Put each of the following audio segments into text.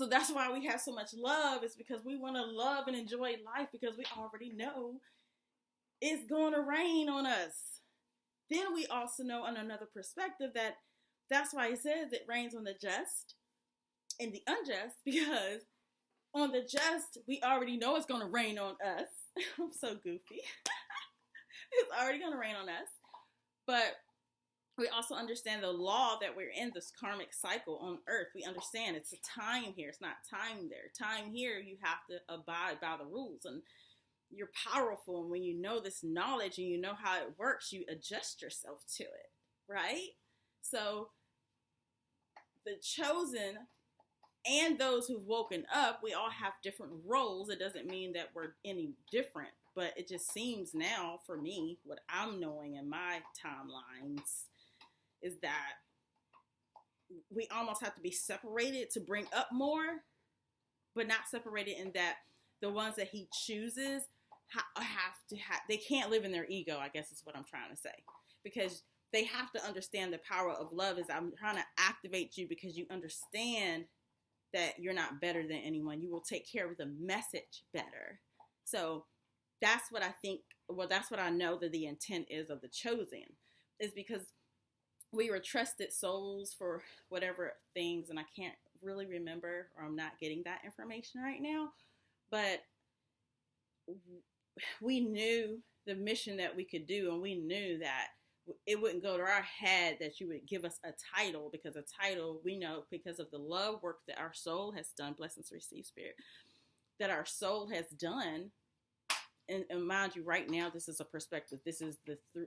So that's why we have so much love. It's because we want to love and enjoy life because we already know it's going to rain on us. Then we also know on another perspective that that's why he says it rains on the just and the unjust, because on the just, we already know it's going to rain on us. I'm so goofy. It's already going to rain on us. But we also understand the law that we're in, this karmic cycle on earth. We understand it's a time here. It's not time there. Time here, you have to abide by the rules. And you're powerful. And when you know this knowledge and you know how it works, you adjust yourself to it, right? So the chosen and those who've woken up, we all have different roles. It doesn't mean that we're any different, but it just seems now for me, what I'm knowing in my timelines is that we almost have to be separated to bring up more, but not separated in that the ones that he chooses they can't live in their ego, I guess is what I'm trying to say. Because they have to understand the power of love. Is I'm trying to activate you because you understand that you're not better than anyone. You will take care of the message better. So that's what I think, well, that's what I know that the intent is of the chosen, is because we were trusted souls for whatever things, and I can't really remember, or I'm not getting that information right now, but we knew the mission that we could do, and we knew that it wouldn't go to our head that you would give us a title, because a title, we know because of the love work that our soul has done, blessings receive spirit, that our soul has done. And mind you, right now, this is a perspective. This is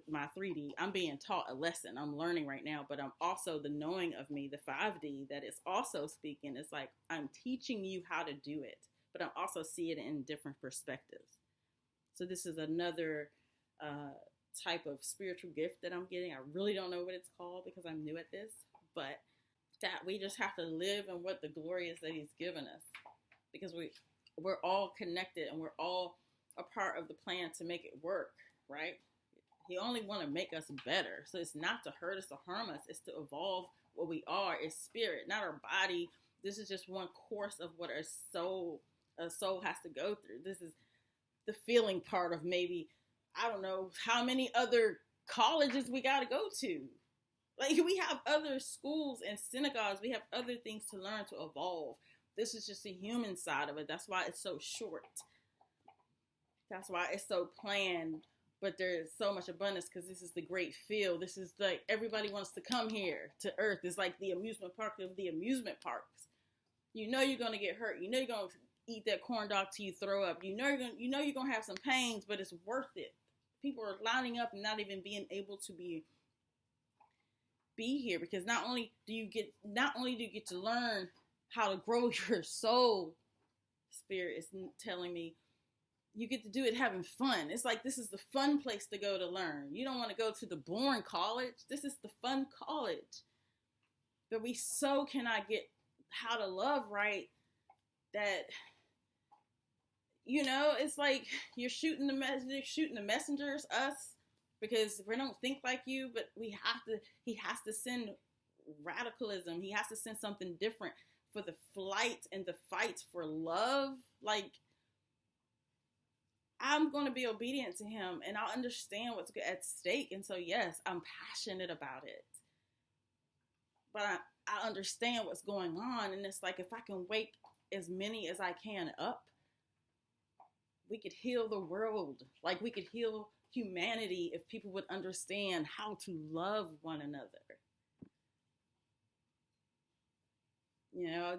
my 3D. I'm being taught a lesson. I'm learning right now, but I'm also the knowing of me, the 5D, that is also speaking. It's like I'm teaching you how to do it, but I'm also seeing it in different perspectives. So this is another type of spiritual gift that I'm getting. I really don't know what it's called because I'm new at this, but that we just have to live in what the glory is that he's given us, because we're all connected and we're all a part of the plan to make it work, right? He only want to make us better. So it's not to hurt us or harm us. It's to evolve what we are. It's spirit, not our body. This is just one course of what a soul has to go through. This is the feeling part of maybe, I don't know how many other colleges we got to go to. Like, we have other schools and synagogues. We have other things to learn to evolve. This is just the human side of it. That's why it's so short. That's why it's so planned, but there's so much abundance, because this is the great field. This is like, everybody wants to come here to earth. It's like the amusement park of the amusement parks. You know you're going to get hurt. You know you're going to eat that corn dog till you throw up. You know you're going to have some pains, but it's worth it. People are lining up and not even being able to be here, because not only do you get to learn how to grow your soul, spirit is telling me, you get to do it having fun. It's like, this is the fun place to go to learn. You don't want to go to the boring college. This is the fun college. But we so cannot get how to love right that, it's like you're shooting the messengers, us, because we don't think like you, but he has to send radicalism. He has to send something different for the flight and the fights for love. Like, I'm going to be obedient to him, and I'll understand what's at stake. And so, yes, I'm passionate about it, but I understand what's going on. And it's like, if I can wake as many as I can up, we could heal the world. Like, we could heal humanity if people would understand how to love one another.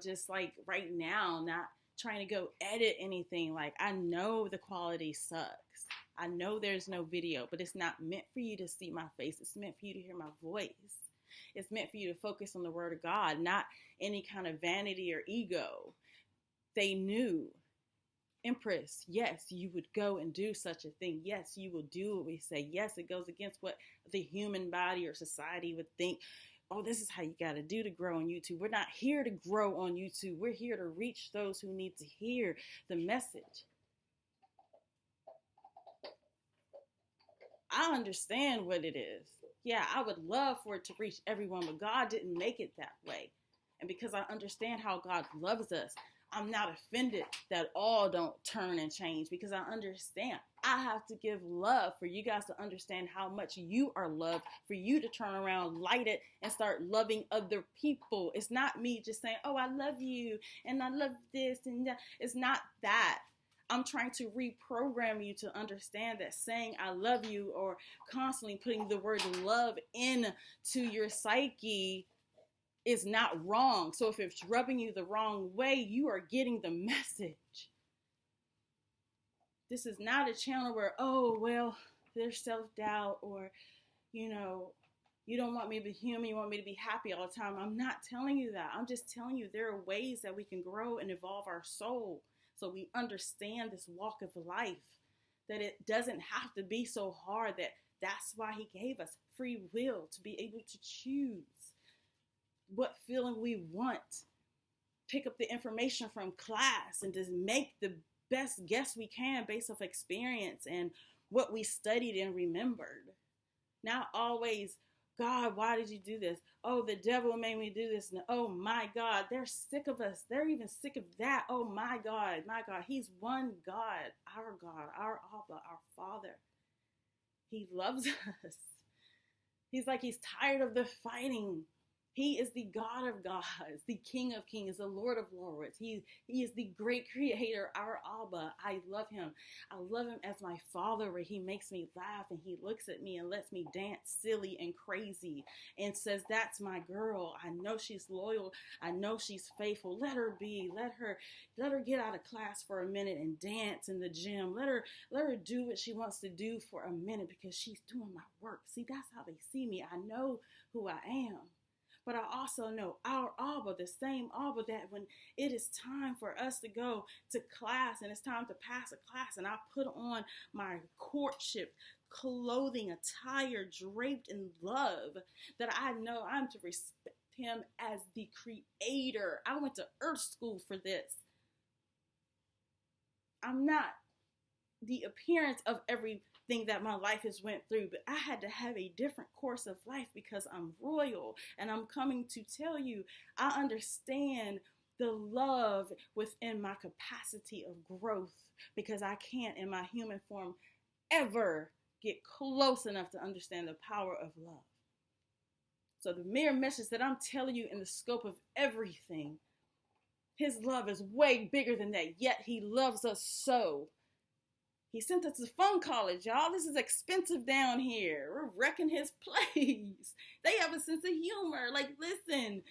Just like right now, not trying to go edit anything. Like, I know the quality sucks. I know there's no video, but it's not meant for you to see my face. It's meant for you to hear my voice. It's meant for you to focus on the word of God, not any kind of vanity or ego. They knew, Empress, yes, you would go and do such a thing. Yes, you will do what we say. Yes, it goes against what the human body or society would think. Oh, this is how you got to do to grow on YouTube. We're not here to grow on YouTube. We're here to reach those who need to hear the message. I understand what it is. Yeah, I would love for it to reach everyone, but God didn't make it that way. And because I understand how God loves us, I'm not offended that all don't turn and change, because I understand I have to give love for you guys to understand how much you are loved, for you to turn around, light it, and start loving other people. It's not me just saying, oh, I love you and I love this and that. It's not that. I'm trying to reprogram you to understand that saying I love you or constantly putting the word love into your psyche is not wrong. So if it's rubbing you the wrong way, you are getting the message. This is not a channel where, oh, well, there's self-doubt, or, you don't want me to be human, you want me to be happy all the time. I'm not telling you that. I'm just telling you there are ways that we can grow and evolve our soul so we understand this walk of life, that it doesn't have to be so hard. That's why he gave us free will, to be able to choose what feeling we want, pick up the information from class, and just make the best guess we can based off experience and what we studied and remembered. Not always, God, why did you do this? Oh, the devil made me do this. Oh my God, they're sick of us. They're even sick of that. Oh my God, he's one God, our Abba, our Father. He loves us. He's tired of the fighting. He is the God of gods, the King of kings, the Lord of lords. He is the great creator, our Abba. I love him. I love him as my Father, where he makes me laugh and he looks at me and lets me dance silly and crazy and says, that's my girl. I know she's loyal. I know she's faithful. Let her be. Let her get out of class for a minute and dance in the gym. Let her do what she wants to do for a minute, because she's doing my work. See, that's how they see me. I know who I am. But I also know our Abba, the same Abba, that when it is time for us to go to class and it's time to pass a class, and I put on my courtship clothing, attire draped in love, that I know I'm to respect him as the creator. I went to earth school for this. I'm not the appearance of everything that my life has went through, but I had to have a different course of life because I'm royal. And I'm coming to tell you, I understand the love within my capacity of growth, because I can't in my human form ever get close enough to understand the power of love. So the mere message that I'm telling you in the scope of everything, his love is way bigger than that, yet he loves us so. He sent us to phone college, y'all. This is expensive down here. We're wrecking his place. They have a sense of humor. Listen,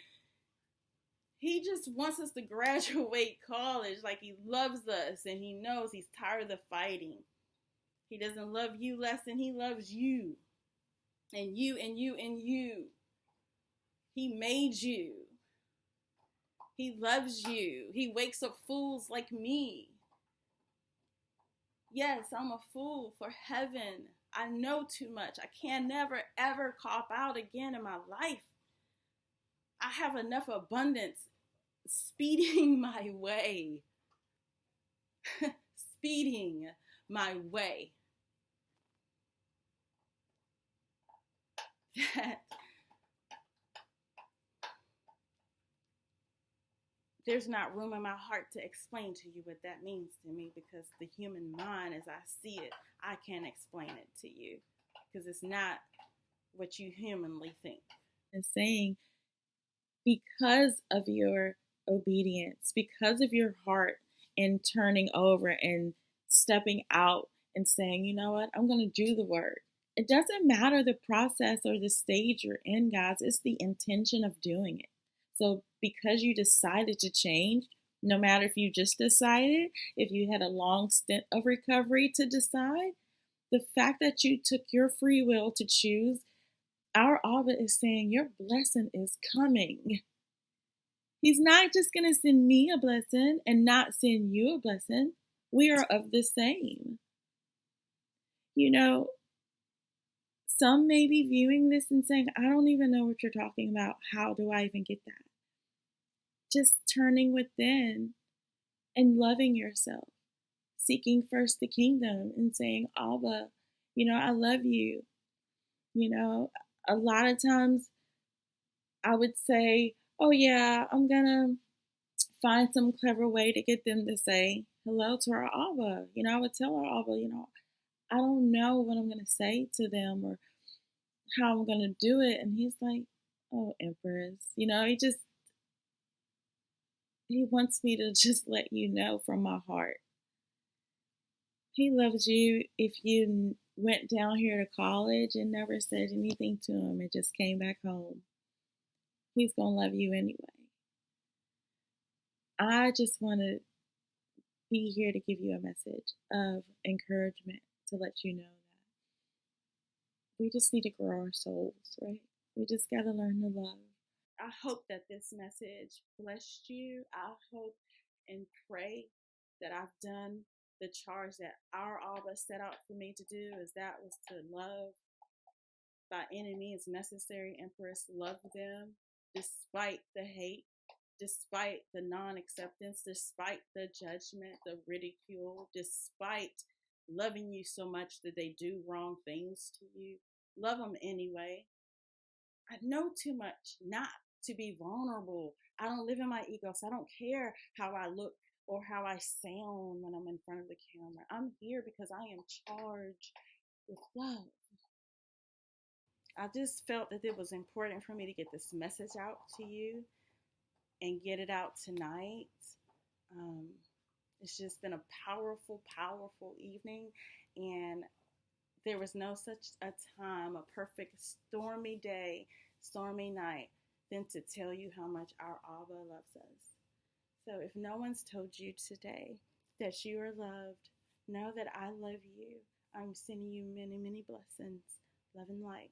he just wants us to graduate college. He loves us, and he knows he's tired of the fighting. He doesn't love you less than he loves you. And you, and you, and you. He made you. He loves you. He wakes up fools like me. Yes, I'm a fool for heaven. I know too much. I can never, ever cop out again in my life. I have enough abundance speeding my way. Speeding my way. That there's not room in my heart to explain to you what that means to me, because the human mind, as I see it, I can't explain it to you, because it's not what you humanly think. And saying, because of your obedience, because of your heart and turning over and stepping out and saying, you know what, I'm going to do the work. It doesn't matter the process or the stage you're in, guys. It's the intention of doing it. So because you decided to change, no matter if you just decided, if you had a long stint of recovery to decide, the fact that you took your free will to choose, our Abba is saying your blessing is coming. He's not just going to send me a blessing and not send you a blessing. We are of the same. Some may be viewing this and saying, I don't even know what you're talking about. How do I even get that? Just turning within and loving yourself, seeking first the kingdom and saying, Abba, I love you. A lot of times I would say, oh yeah, I'm gonna find some clever way to get them to say hello to our Abba. I would tell our Abba, I don't know what I'm gonna say to them or how I'm gonna do it. And he's like, oh, Empress, he wants me to just let you know from my heart. He loves you if you went down here to college and never said anything to him and just came back home. He's gonna love you anyway. I just want to be here to give you a message of encouragement to let you know that we just need to grow our souls, right? We just got to learn to love. I hope that this message blessed you. I hope and pray that I've done the charge that our Abba set out for me to do, is that was to love by any means necessary, Empress. Love them despite the hate, despite the non acceptance, despite the judgment, the ridicule, despite loving you so much that they do wrong things to you. Love them anyway. I know too much not to be vulnerable. I don't live in my ego, so I don't care how I look or how I sound when I'm in front of the camera. I'm here because I am charged with love. I just felt that it was important for me to get this message out to you and get it out tonight. Um, it's just been a powerful, powerful evening, and there was no such a time, a perfect stormy day, stormy night, than to tell you how much our Abba loves us. So if no one's told you today that you are loved, know that I love you. I'm sending you many, many blessings, love and light.